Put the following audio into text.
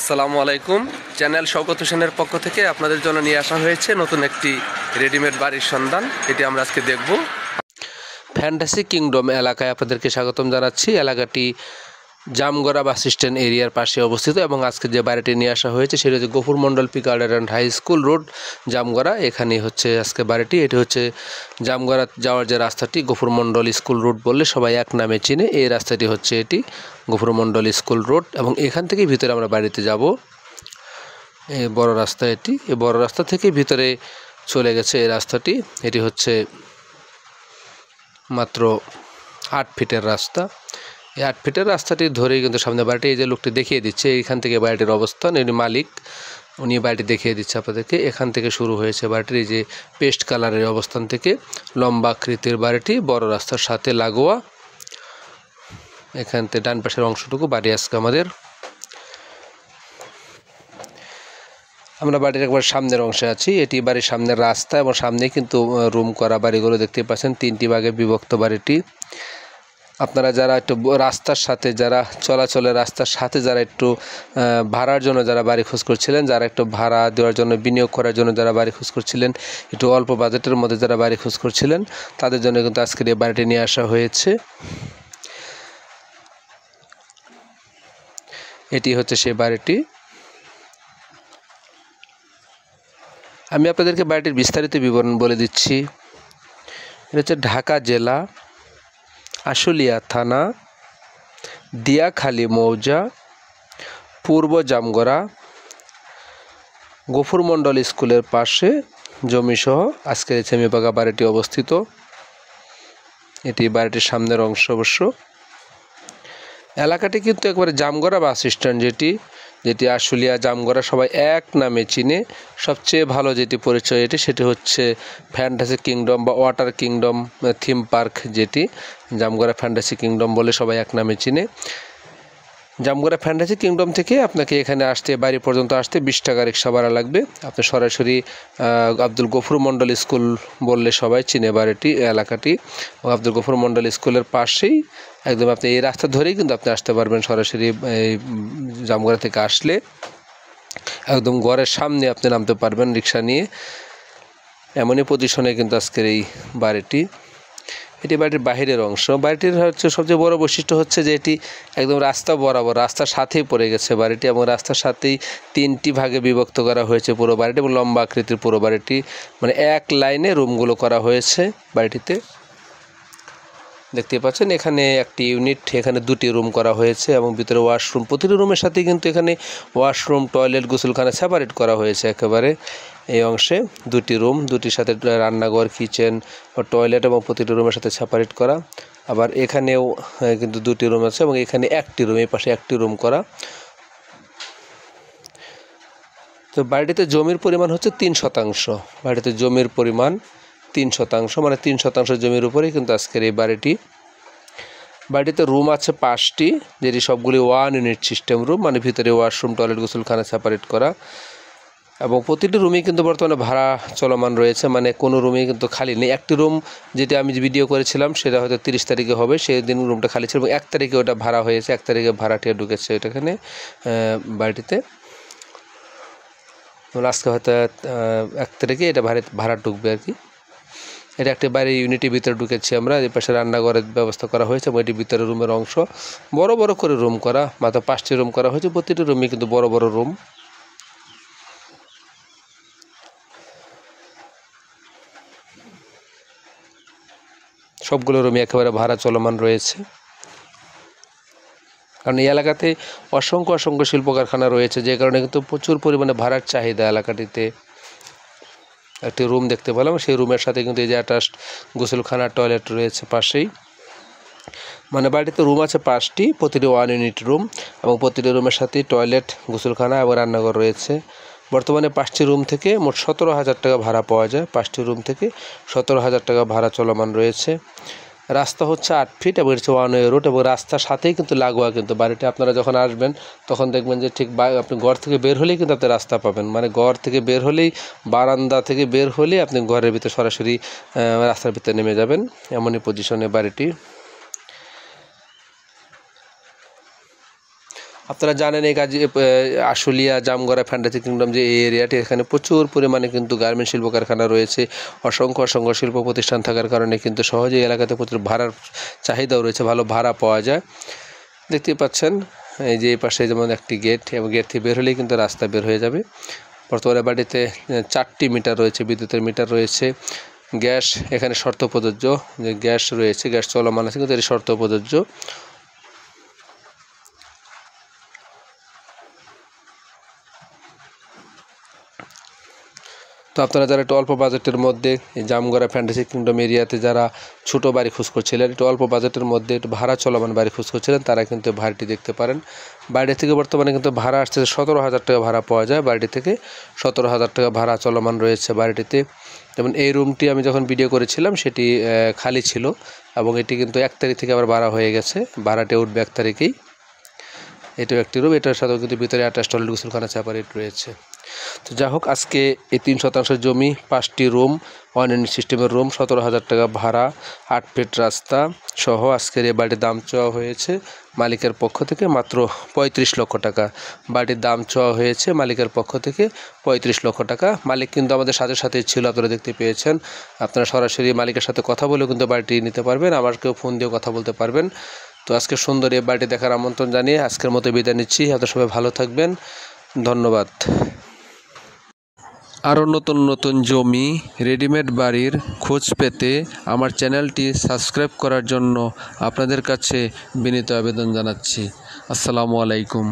আসসালামু আলাইকুম। চ্যানেল শওকত হোসেনের পক্ষ থেকে আপনাদের জন্য নিয়ে আসা হয়েছে নতুন একটি রেডিমেড বাড়ির সন্ধান। এটি আমরা আজকে দেখব। ফ্যান্টাসি কিংডম এলাকায় আপনাদেরকে স্বাগতম জানাচ্ছি। এলাকাটি জামগড়া বাস স্ট্যান্ড এরিয়ার পাশে অবস্থিত এবং আজকে যে বাড়িটি নিয়ে আসা হয়েছে সেটি হচ্ছে গফুর মন্ডল পিকার্ড and high school road, Jamgara. এখানেই হচ্ছে আজকে বাড়িটি। এটি হচ্ছে জামগড়া যাওয়ার যে রাস্তাটি, গফুর মন্ডল স্কুল রোড বললে সবাই এক নামে চিনে। এই রাস্তাটি হচ্ছে এটি গফুর মন্ডল স্কুল রোড এবং এখান থেকেই ভিতরে আমরা বাড়িতে যাব। এই বড় রাস্তা, এটি এই বড় রাস্তা থেকে ভিতরে চলে গেছে এই রাস্তাটি। এটি হচ্ছে মাত্র 8 ফিটের রাস্তা। এই 8 ফিটের রাস্তাটি ধরেই কিন্তু সামনে বাড়িটি, এই যে লোকটি দেখিয়ে দিচ্ছে এইখান থেকে বাড়িটির অবস্থান, এর মালিক উনি বাড়িটি দেখিয়ে দিচ্ছে আপনাদেরকে। এখান থেকে শুরু হয়েছে বাড়িটির এই যে পেস্ট কালারের অবস্থান থেকে লম্বা আকৃতির বাড়িটি বড় রাস্তার সাথে লাগোয়া। এখান থেকে ডান পাশের অংশটুকু বাড়ি আজকে আমাদের। আমরা বাড়ির একবার সামনের অংশে আছি। এটি বাড়ির সামনের রাস্তা এবং সামনে কিন্তু রুম করা বাড়িগুলো দেখতে পাচ্ছেন। 3টি ভাগে বিভক্ত বাড়িটি। আপনারা যারা একটু রাস্তার সাথে, যারা চলাচলের রাস্তার সাথে যারা একটু ভাড়ার জন্য যারা বাড়ি খোঁজ করছিলেন, যারা একটু ভাড়া দেওয়ার জন্য, বিনিয়োগ করার জন্য যারা বাড়ি খোঁজ করছিলেন, একটু অল্প বাজেটের মধ্যে যারা বাড়ি খোঁজ করছিলেন, তাদের জন্য কিন্তু আজকের এই বাড়িটি নিয়ে আসা হয়েছে। এটি হচ্ছে সেই বাড়িটি। আমি আপনাদেরকে বাড়িটির বিস্তারিত বিবরণ বলে দিচ্ছি। এটা হচ্ছে ঢাকা জেলা, আশুলিয়া থানা, দিয়াখালী মৌজা, পূর্ব জামগড়া, গফুর মন্ডল স্কুলের পাশে জমিসহ আজকের এই সেমিপাকা বাড়িটি অবস্থিত। এটি বাড়িটির সামনের অংশ অবশ্য। এলাকাটি কিন্তু একবারে জামগড়া বাস স্ট্যান্ড, যেটি আশুলিয়া জামগড়া সবাই এক নামে চিনে। সবচেয়ে ভালো যেটি পরিচয় সেটি হচ্ছে ফ্যান্টাসি কিংডম বা ওয়াটার কিংডম থিম পার্ক, যেটি জামগড়া ফ্যান্টাসি কিংডম বলে সবাই এক নামে চিনে। জামগড়া ফ্যান্টাসি কিংডম থেকে আপনাকে এখানে আসতে, বাড়ি পর্যন্ত আসতে 20 টাকা রিক্সা ভাড়া লাগবে। আপনি সরাসরি আব্দুল গফুর মন্ডল স্কুল বললে সবাই চিনে বাড়িটি, এলাকাটি। আব্দুল গফুর মন্ডল স্কুলের পাশেই একদম আপনি এই রাস্তা ধরেই কিন্তু আপনি আসতে পারবেন। সরাসরি এই জামগড়া থেকে আসলে একদম ঘরের সামনে আপনি নামতে পারবেন রিক্সা নিয়ে। এমনই পজিশনে কিন্তু আজকের এই বাড়িটি। এটি বাড়িটির বাহিরের অংশ। বাড়িটির হচ্ছে সবচেয়ে বড় বৈশিষ্ট্য হচ্ছে যে এটি একদম রাস্তা বরাবর, রাস্তার সাথেই পড়ে গেছে বাড়িটি এবং রাস্তার সাথেই 3টি ভাগে বিভক্ত করা হয়েছে পুরো বাড়িটি এবং লম্বা আকৃতির পুরো বাড়িটি, মানে এক লাইনে রুমগুলো করা হয়েছে বাড়িটিতে। দেখতে পাচ্ছেন এখানে একটি ইউনিট, এখানে 2টি রুম করা হয়েছে এবং ভিতরে ওয়াশরুম। প্রতিটি রুমের সাথে কিন্তু এখানে ওয়াশরুম, টয়লেট, গোসলখানা সেপারেট করা হয়েছে একেবারে। এই অংশে 2টি রুম, 2টির সাথে রান্নাঘর, কিচেন ও টয়লেট এবং প্রতিটি রুমের সাথে সেপারেট করা। আবার এখানেও কিন্তু 2টি রুম আছে এবং এখানে 1টি রুম, এই পাশে 1টি রুম করা। তো বাড়িটিতে জমির পরিমাণ হচ্ছে 3%। বাড়িতে জমির পরিমাণ 3%, মানে 3% জমির উপরেই কিন্তু আজকের এই বাড়িটি। বাড়িতে রুম আছে 5টি, যেটি সবগুলি 1 ইউনিট সিস্টেম রুম, মানে ভিতরে ওয়াশরুম, টয়লেট, গোসলখানা সেপারেট করা। এবং প্রতিটি রুমই কিন্তু বর্তমানে ভাড়া চলমান রয়েছে, মানে কোনো রুমই কিন্তু খালি নেই। একটি রুম যেটা আমি ভিডিও করেছিলাম সেটা হয়তো 30 তারিখে হবে, সেই দিন রুমটা খালি ছিল এবং 1 তারিখে ওটা ভাড়া হয়েছে। 1 তারিখে ভাড়াটিয়া ঢুকেছে এখানে বাড়িটিতে। আজকে হয়তো 1 তারিখে এটা ভাড়া ঢুকবে আর কি। এটা একটি বাড়ির ইউনিটের ভিতরে ঢুকেছি আমরা। এই পাশে রান্নাঘরের ব্যবস্থা করা হয়েছে এবং এটি ভিতরে রুমের অংশ। বড় বড় করে রুম করা, মাত্র 5টি রুম করা হয়েছে। প্রতিটি রুমই কিন্তু বড় বড় রুম। সবগুলো রুমই একেবারে ভাড়া চলমান রয়েছে, কারণ এই এলাকাতে অসংখ্য শিল্প কারখানা রয়েছে, যে কারণে কিন্তু প্রচুর পরিমাণে ভাড়ার চাহিদা এলাকাটিতে। একটি রুম দেখতে পেলাম, সেই রুমের সাথে কিন্তু এই যে অ্যাটাচড গোসলখানা, টয়লেট রয়েছে পাশেই। মানে বাড়িতে রুম আছে 5টি, প্রতিটি 1 ইউনিট রুম এবং প্রতিটি রুমের সাথে টয়লেট, গোসলখানা এবং রান্নাঘর রয়েছে। বর্তমানে 5টি রুম থেকে মোট 17,000 টাকা ভাড়া পাওয়া যায়। 5টি রুম থেকে 17,000 টাকা ভাড়া চলমান রয়েছে। রাস্তা হচ্ছে 8 ফিট এবং হচ্ছে 1 ওয়ে রোড এবং রাস্তার সাথেই কিন্তু লাগোয়া কিন্তু বাড়িটি। আপনারা যখন আসবেন তখন দেখবেন যে ঠিক আপনি ঘর থেকে বের হলেই কিন্তু আপনি রাস্তা পাবেন, মানে ঘর থেকে বের হলেই, বারান্দা থেকে বের হলেই আপনি ঘরের ভিতরে সরাসরি রাস্তার ভিতরে নেমে যাবেন। এমনই পজিশনে বাড়িটি। আপনারা জানেন এই কাজে আশুলিয়া জামগড়া ফ্যান্টাসি কিংডম যে এই এরিয়াটি, এখানে প্রচুর পরিমাণে কিন্তু গার্মেন্ট শিল্প কারখানা রয়েছে, অসংখ্য শিল্প প্রতিষ্ঠান থাকার কারণে কিন্তু সহজেই এলাকাতে প্রচুর ভাড়ার চাহিদাও রয়েছে, ভালো ভাড়া পাওয়া যায়। দেখতেই পাচ্ছেন এই যে এই পাশে যেমন একটি গেট, এবং গেট থেকে বের হলেই কিন্তু রাস্তা বের হয়ে যাবে। বর্তমানে বাড়িতে 4টি মিটার রয়েছে, বিদ্যুতের মিটার রয়েছে। গ্যাস এখানে শর্ত প্রযোজ্য, যে গ্যাস রয়েছে, গ্যাস চলমান আছে কিন্তু এটি শর্ত প্রযোজ্য। তো আপনারা যারা একটু অল্প বাজেটের মধ্যে জামগড়া ফ্যান্টাসি কিংডম এরিয়াতে যারা ছোট বাড়ি খোঁজ করছিলেন, একটু অল্প বাজেটের মধ্যে একটু ভাড়া চলমান বাড়ি খোঁজ করছিলেন, তারা কিন্তু বাড়িটি দেখতে পারেন। বাড়ি থেকে বর্তমানে কিন্তু ভাড়া আসছে 17,000 টাকা ভাড়া পাওয়া যায়। বাড়িটি থেকে 17,000 টাকা ভাড়া চলমান রয়েছে বাড়িটিতে। যেমন এই রুমটি আমি যখন ভিডিও করেছিলাম সেটি খালি ছিল, এবং এটি কিন্তু 1 তারিখ থেকে আবার ভাড়া হয়ে গেছে, ভাড়াটি উঠবে 1 তারিখেই। এটাও একটি রুম, এটার সাথেও কিন্তু ভিতরে 28 টয়লেট গোসলখানা সেপারেট রয়েছে। তো যা হোক, আজকে এই 3 শতাংশ জমি, 5টি রুম, 1 ইউনিট সিস্টেমের রুম, 17,000 টাকা ভাড়া, 8 ফিট রাস্তা সহ আজকের এই বাড়ির দাম চাওয়া হয়েছে মালিকের পক্ষ থেকে মাত্র 35 লক্ষ টাকা। বাড়ির দাম চাওয়া হয়েছে মালিকের পক্ষ থেকে 35 লক্ষ টাকা। মালিক কিন্তু আমাদের সাথেই ছিল, আপনারা দেখতে পেয়েছেন। আপনারা সরাসরি মালিকের সাথে কথা বলেও কিন্তু বাড়িটি নিতে পারবেন, আমাকেও ফোন দিয়ে কথা বলতে পারবেন। তো আজকে সুন্দর এই বাড়িটি দেখার আমন্ত্রণ জানিয়ে আজকের মতো বিদায় নিচ্ছি। আপনারা সবাই ভালো থাকবেন, ধন্যবাদ। আরও নতুন জমি, রেডিমেড বাড়ির খোঁজ পেতে আমার চ্যানেলটি সাবস্ক্রাইব করার জন্য আপনাদের কাছে বিনীত আবেদন জানাচ্ছি। আসসালামু আলাইকুম।